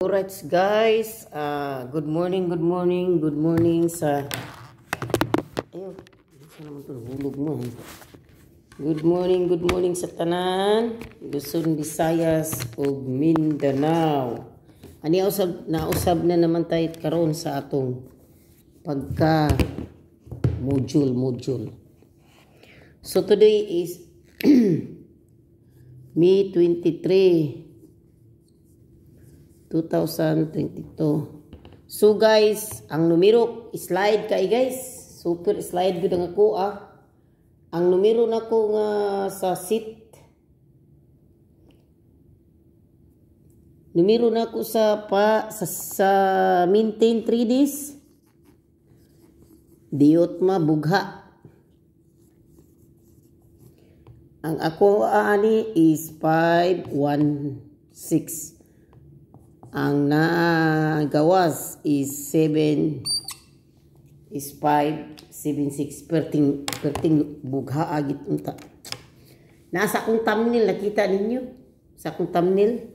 Alright guys, good morning sa ayo, saan naman ito, hulog mo. Good morning sa tanan, Luzon, Visayas ug Mindanao. Ani nausab na naman tayo karon sa atong pagka module. So today is May 23 2022. So guys, ang numero slide kay guys. Super slide gud ang ako Ang numero nako nga sa seat. Numero nako sa maintain 3 days. Diot mabugha. Ang ako ani is 516. Ang nagawas is 576 perting bugha agit unta. Nasa akong thumbnail nakita ninyo sa akong thumbnail.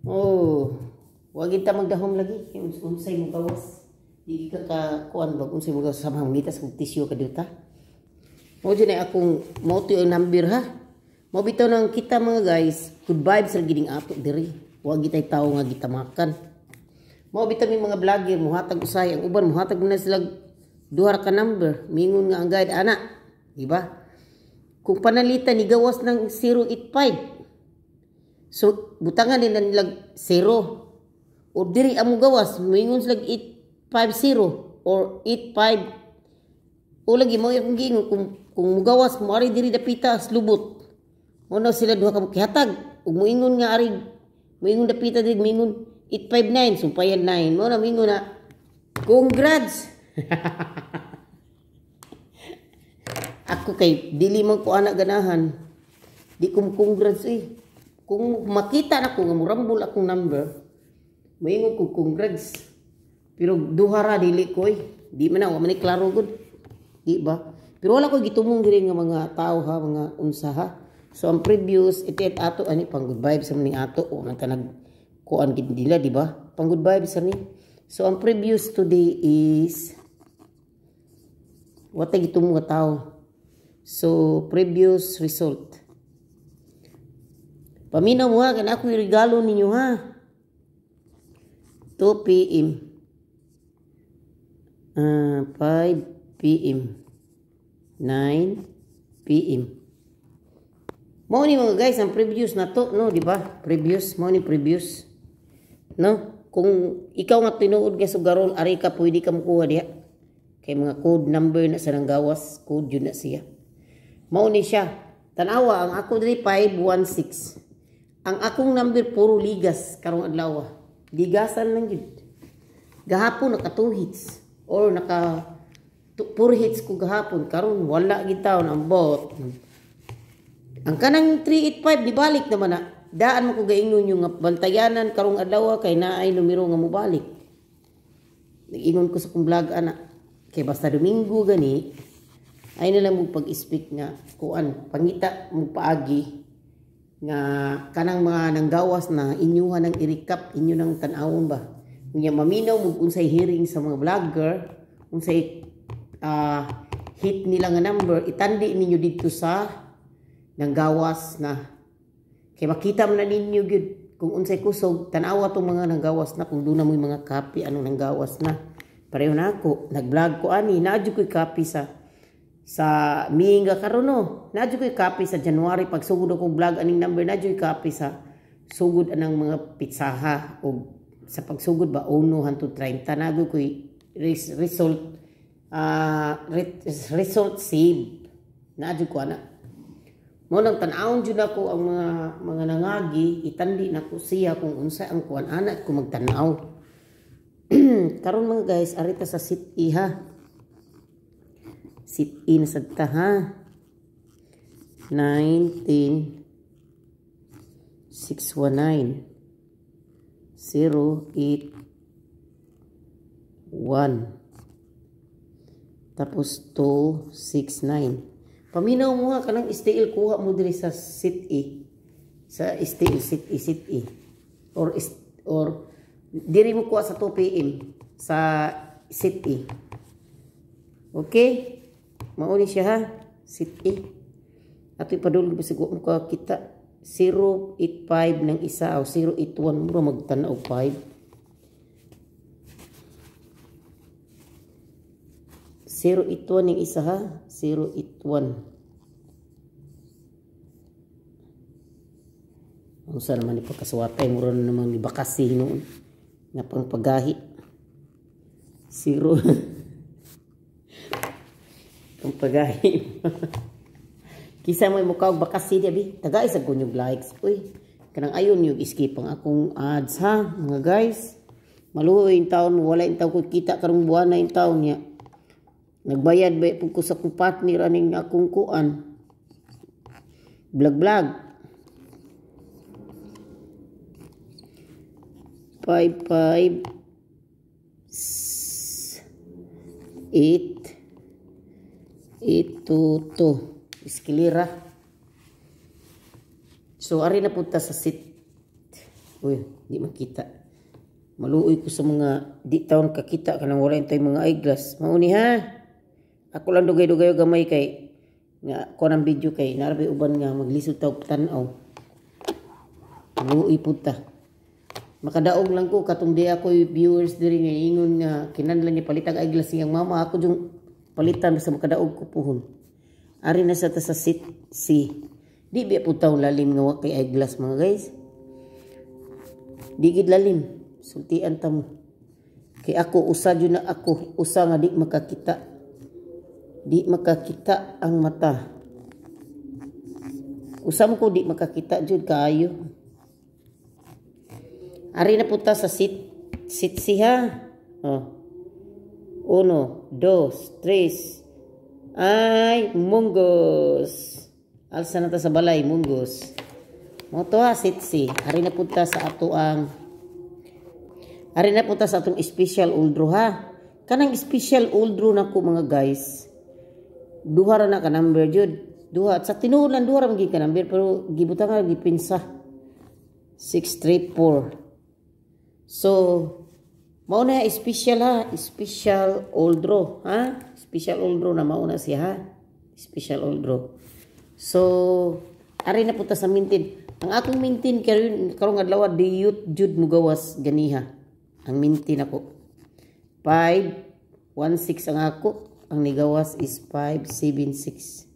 Oh, wag kita magdahom lagi kay unsay mo gawas. Di ka kuan bag unsay mo gawas sa mangita sa tissue ka dito. Mo jud akong mo to yung number ha. Mo bitaw nang kita mga guys, good vibes ra giding ato diri. Huwag kita'y tao nga gitamakan. Mga bitamin mga vlogger, muhatag usay. Ang uban, muhatag na sila duhar ka number. Mingon nga ang guide, anak. Diba? Kung panalitan, igawas ng 085. So, butangan nila nilag 0. O diri amo gawas, mingon sila 850 or 85. O lagi, mga akong gingon, kung mugawas, mo ari diri dapita, slubot. Muna sila duha ka kihatag. Ug moingon nga ari, mingon dapita dig mingon 859 sumpayan 9 mo na mingon na congrats. Ako kay dili man ko anak ganahan di ko congrats kung makita na ko nga murambol akong number mingon ko congrats pero duhara dili ko di man na wa man klaro gud di ba pero wala ko gitumong diri nga mga tao ha mga unsa ha. So ang previous iti ato ani pang good vibes sa ni ato o nang tanag kuan gid nila di ba? Pang good vibes ni. So ang previous today is what ay gitong mga tao. So previous result. Paminaw mo ha kana ako regalo ninyo ha. 2 PM. 5 PM. 9 PM. Mo ni mga guys ang previous na to no di ba previous mo ni previous no kung ikaw nga tinuod ka sugarol ari ka pwede ka makuha diha kay mga code number na sa nanggawas code yun na siya mo ni siya tanawa ang ako diri 516 ang akong number puro ligas karong adlaw ligasan lang gid gahapon naka 2 hits or naka 4 hits ko gahapon karon wala gid taon ang bot. Ang kanang 385 dibalik naman na. Daan mo ko gaingon yung bantayanan karong adlaw kay naay numero nga mobalik. Nag-ingon ko sa kong vlog ana. Kay basta Domingo gani ay nila mo pag-speak nga kuan pangita mo paagi nga kanang mga nanggawas na inyuhan ng i-recap inyo nang tan-awon ba. Unya maminaw mo unsay hearing sa mga vlogger, unsay hit nila nga number itandi ninyo dito sa nanggawas na kay makita man na ninyo gyud kung unsay kusog tan-awa tong mga nanggawas na kung doon na mo mga copy anong nanggawas na pareho na ako nag-vlog ko ani naadyo ko'y copy sa Minga karon no naadyo ko'y copy sa January pag sugod akong vlog aning number naadyo ko'y copy sa sugod anang mga pitsaha o sa pagsugod ba 1 hangtod 30 naadyo ko'y result save naadyo ko ana. Mo nang tan-awon jud ako ang mga nangagi itandi nako siya kung unsa ang kuan anak ko magtan-aw. Karon mga guys arita sa sit E ha. Sit E na sadta ha. 19 619 081 tapos 269. Paminaw mo nga kanang STL kuha mo diri sa sit E. Sa STL sit E. Or or diri mo kuha sa 2 PM sa city. Okay? Mauni siya ha, city. Ato ipadulog ba siguro mo kita 085 ng isa o 081 mura magtanaw 5. 081 ng isa ha, 081. Ang saan naman ipagkaswatay, mura na naman ibakasi noon. Nga pang pagahi. 0. Pang pagahi. Kisa mo mukha og bakasi di abi. Tagay sa kunyog likes. Uy, kanang ayon yung skip ang akong ads ha, mga guys. Maluhoy yung taon, wala yung taon ko kita karong buwan na yung taon niya. Nagbayad ba po ko sa kong partner aning akong kuan. Vlog. 55 822 Iskilira. So ari na punta sa sit. Uy, di makita. Maluoy ko sa mga di taon kakita kanang wala intay mga eyeglass. Mauni ha. Ako lang dugay-dugay gamay kay nga ko nang video kay narabi uban nga maglisod taw tan-aw. Maluoy punta. Makadaog lang ko katong di ako viewers diri nga ingon nga kinahanglan ni palitag eyeglass siyang mama ako yung palitan sa makadaog ko puhon. Ari na sa ta sa sit si di biya putaw lalim nga wa kay eyeglass mga guys. Di gid lalim sultian ta mo. Kay ako usa jud na ako usa nga di makakita. Di makakita ang mata. Usa mo ko di makakita jud kaayo. Ari na punta sa sit siha. Oh. 1, 2, 3. Ay, munggos. Alsa na ta sa balay, munggos. Mo to ha, sitsi. Ari na punta sa ato ang atong special uldro ha. Kanang special uldro na ko mga guys. Duha ra na ka number jud. Duha sa tinulan duha ra magi ka number pero gibutang nga gipinsa. 634. So, mauna special ha, special uldro ha. Special uldro na mauna siya ha. Special uldro. So, ari na punta sa mintin. Ang akong mintin karong adlaw diyut jud mugawas ganiha. Ang mintin ako 516 ang ako. Ang nigawas is 576.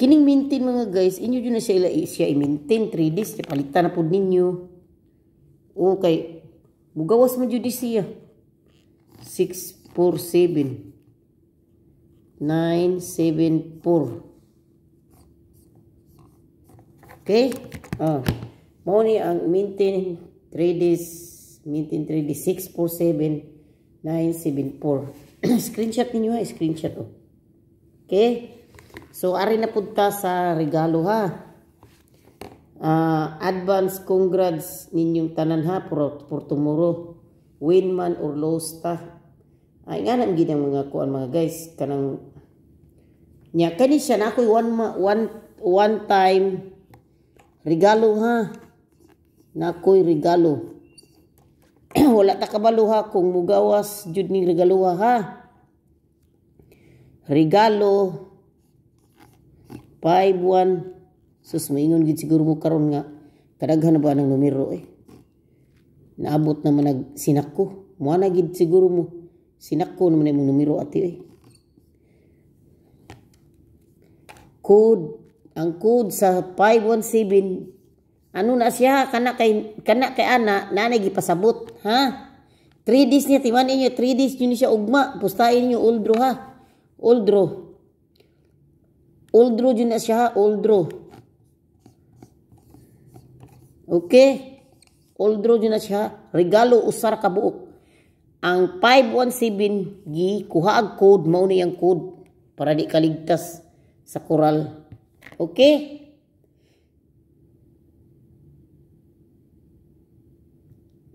Kining mintin mga guys, inyo yun na siya i-maintain 3 days. Palitan na po ninyo. Okay. Mugawas man jud siya. 647 974. Okay? Mao ni ang maintain 3 days, 647 974. Screenshot ninyo ha, screenshot oh. Okay? So ari na punta sa regalo ha. Advance congrats ninyong tanan ha for tomorrow. Win man or lose ta. Ay nga nang ginang mga kuan mga guys kanang nya kani siya na ako'y one time regalo ha. Na ako'y regalo. Wala ta kabalo ha kung mugawas jud ning regalo ha. Regalo 51. Sus maingon gid siguro mo karon nga kadaghan na ba ng numero eh. Naabot naman nagsinak ko. Mo na gid siguro mo sinak ko naman imong numero ati eh. Code ang code sa 517 ano na siya kana kay ana nanay gipasabot ha. 3 days niya timan inyo 3 days yun siya ugma pustahin niyo uldro ha. Uldro yun na siya ha. Uldro. Okay. Uldro yun na siya. Regalo usar ka buok. Ang 517 gi kuha ang code mao ni ang code para di kaligtas sa koral. Okay?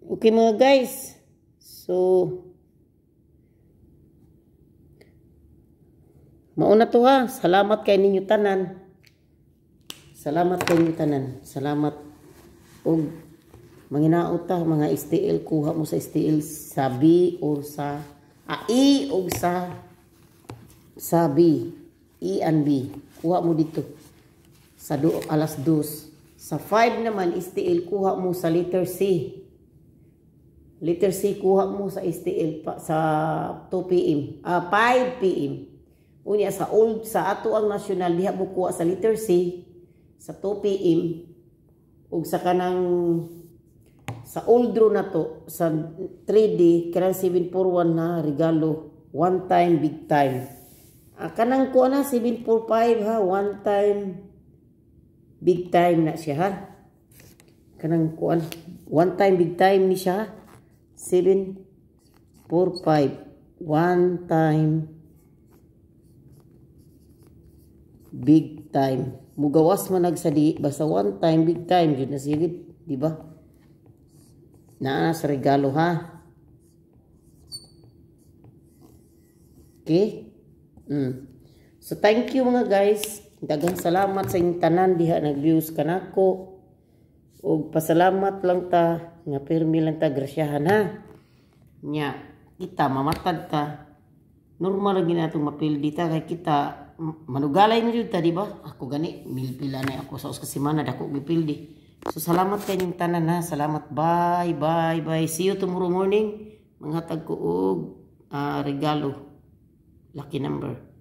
Okay mga guys. So mauna to ha. Salamat kay ninyo tanan. Salamat kay ninyo tanan. Salamat og Manginaot ta mga STL, kuha mo sa STL sa B o sa E o sa B. E and B. Kuha mo dito. Sa alas 2. Sa 5 naman STL, kuha mo sa letter C. Letter C kuha mo sa STL pa, sa 2 PM. 5 PM. Unya sa ato ang national diha mo kuha sa letter C sa 2 PM ug sa kanang sa old draw na to sa 3D kanang 741 na regalo one time big time. Kanang kuha na 745 ha, one time big time na siya ha. Kanang kuha one time big time ni siya 745 one time big time. Mugawas man nagsadi basta one time big time jud na sigid, di ba? Naa sa regalo ha. Okay? So thank you mga guys. Daghang salamat sa inyong tanan diha nag-views kanako. Og pasalamat lang ta nga pirmi lang ta grasyahan ha. Nya kita mamatad ta. Normal lagi na itong mapildi ta kay kita manugalay mo jud ta di ba? Ako gani milpila na ako sa uskasimana dako mipildi. So salamat kay inyong tanan ha. Salamat. Bye bye bye. See you tomorrow morning. Manghatag ko og regalo. Lucky number.